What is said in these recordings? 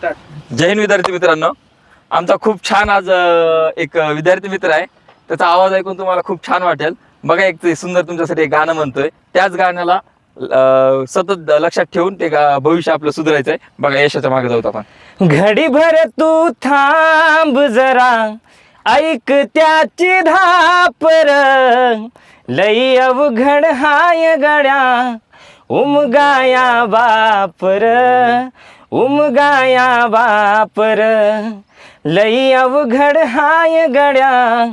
जय हिंद विद्यार्थी मित्रांनो, आमचा खूप छान आज एक विद्यार्थी मित्र आहे. त्याचा आवाज ऐकून तुम्हाला खूप छान वाटेल. बघा, एक सुंदर तुमच्यासाठी एक गाणं म्हणतोय. त्याच गाण्याला सतत लक्षात ठेवून ते भविष्य आपलं सुधारायचंय. बघा, यशाच्या मागे जाऊत आपण. घडीभर तू थांब जरा, ऐक त्याची धापर, लई अवघड हाय गड्या, उमगाया बापर, उमगाया बापर, लई अवघड हाय गड्या,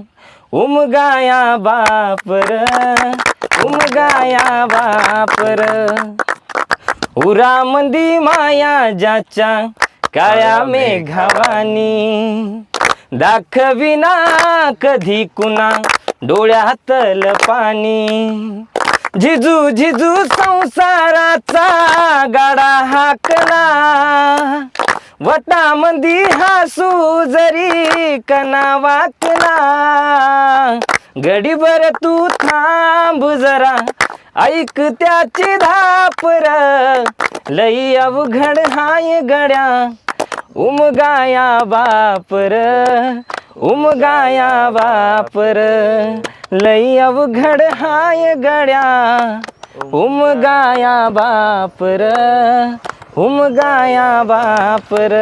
उमगाया बापर, उमगाया बापर. उरामंदी माया ज्याच्या काळ्या मेघावानी, दाखविना कधी कुणा डोळ्यातल पाणी. झिजू झिजू संसाराचा गाडा हाकला, वटामंदी हासू जरी कना वाकला. गडीभर तू थांब जरा, ऐक त्याची धापर, लई अवघड हाय गड्या, उमगाया बापर, उमगाया बापर, लई अवघड हाय गड्या, उमगाया बापर, उमगाया बापर.